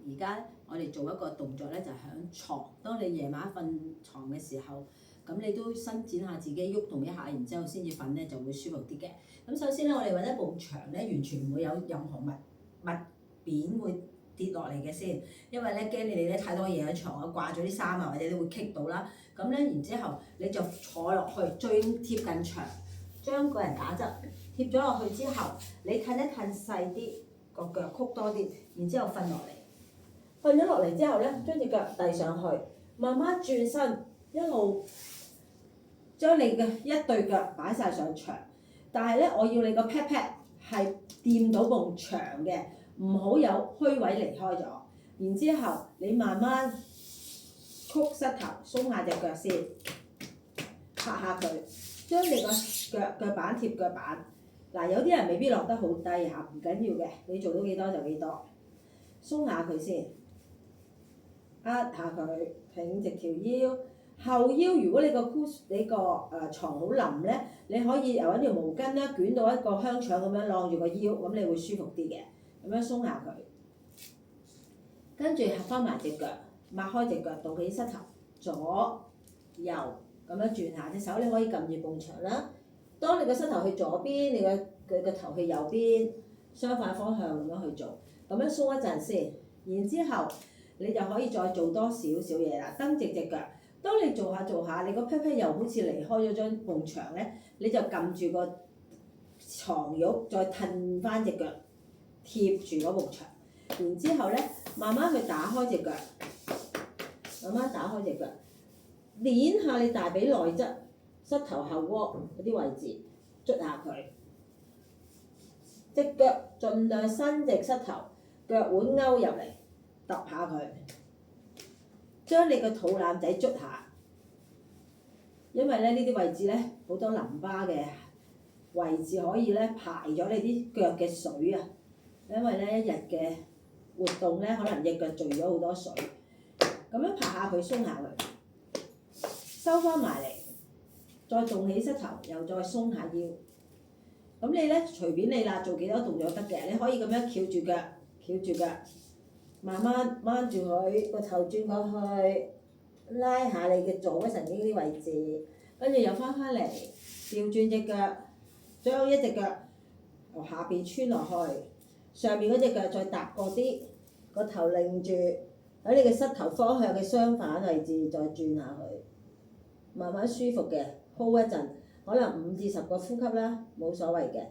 而家我哋做一個動作咧，就係響床。當你夜晚瞓床嘅時候，咁你都伸展下自己，喐動一下，然之後先至瞓咧就會舒服啲嘅。咁首先咧，我哋揾一埲牆咧，完全唔會有任何物件會跌落嚟嘅先，因為咧驚你哋咧太多嘢喺床啊，掛咗啲衫啊，或者你會棘到啦。咁咧然之後你就坐落去最貼近牆，將個人打側貼咗落去之後，你褪一褪細啲，個腳曲多啲，然之後瞓落嚟。瞓咗落嚟之後咧，將隻腳遞上去，慢慢轉身，一路將你嘅一對腳擺晒上牆。但係咧，我要你個 pat pat 係掂到埲牆嘅，唔好有虛位離開咗。然之後你慢慢曲膝頭，鬆下隻腳先，拍下佢，將你個腳板貼腳板。嗱，有啲人未必落得好低嚇，唔緊要嘅，你做到幾多就幾多。鬆下佢先，壓下佢，挺直條腰。後腰如果你個床好腍咧，你可以由一條毛巾咧捲到一個香腸咁樣晾住個腰，咁你會舒服啲嘅。咁樣鬆下佢，跟住合翻埋隻腳，擘開隻腳，倒起膝頭，左右咁樣轉下隻手，你可以撳住埲牆啦。當你個膝頭去左邊，你個頭去右邊，相反方向咁樣去做，咁樣鬆一陣先，然之後你就可以再做多少少嘢啦。蹬直隻腳，當你做下做下，你個 pat pat 又好似離開咗張埲牆咧，你就撳住個床褥，再褪翻隻腳貼住嗰埲牆，然之後咧慢慢去打開隻腳，慢慢打開隻腳，捏下你大髀內側。膝頭後窩嗰啲位置，捽下佢，隻腳盡量伸直膝頭，腳腕勾入嚟，揼下佢，將你個肚腩仔捽下，因為咧呢啲位置咧好多淋巴嘅位置可以咧排咗你啲腳嘅水啊，因為咧一日嘅活動咧可能隻腳聚咗好多水，咁樣拍下佢，鬆下佢，收翻埋嚟。再動起膝頭，又再鬆下腰。咁你咧隨便你啦，做幾多動作得嘅。你可以咁樣翹住腳，翹住腳，慢慢掹住佢，個頭轉過去，拉下你嘅左神經啲位置，跟住又翻嚟，調轉隻腳，將一隻腳由下邊穿落去，上面嗰隻腳再踏過啲，個頭擰住喺你嘅膝頭方向嘅相反位置再轉下去，慢慢舒服嘅。hold 一陣，可能5至10個呼吸啦，冇所謂嘅。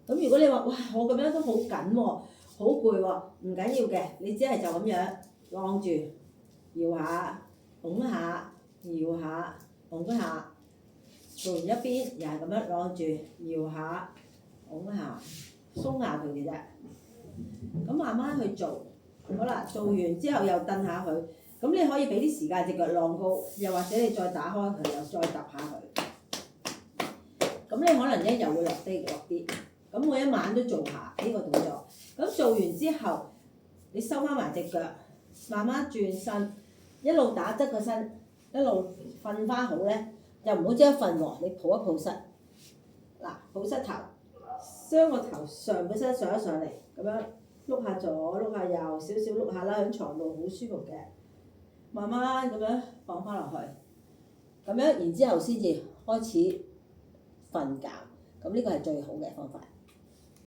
咁如果你話哇，我咁樣都好緊喎，好攰喎，唔緊要嘅，你只係就咁樣晾住，搖下，拱下，搖下，拱下，做完一邊又係咁樣晾住，搖下，拱下，鬆下佢嘅啫。咁慢慢去做，好啦，做完之後又蹬下佢，咁你可以俾啲時間隻腳晾高，又或者你再打開佢，又再揼下佢。咁你可能咧又會落啲，咁每一晚都做下呢個動作。咁做完之後，你收翻埋隻腳，慢慢轉身，一路打側個身，一路瞓翻好咧，又唔好即刻瞓喎，你抱一抱膝，嗱抱膝頭，將個頭上半身上一上嚟，咁樣碌下左碌下右，少少碌下啦，喺床度好舒服嘅，慢慢咁樣放翻落去，咁樣然之後先至開始瞓覺，咁呢個係最好嘅方法。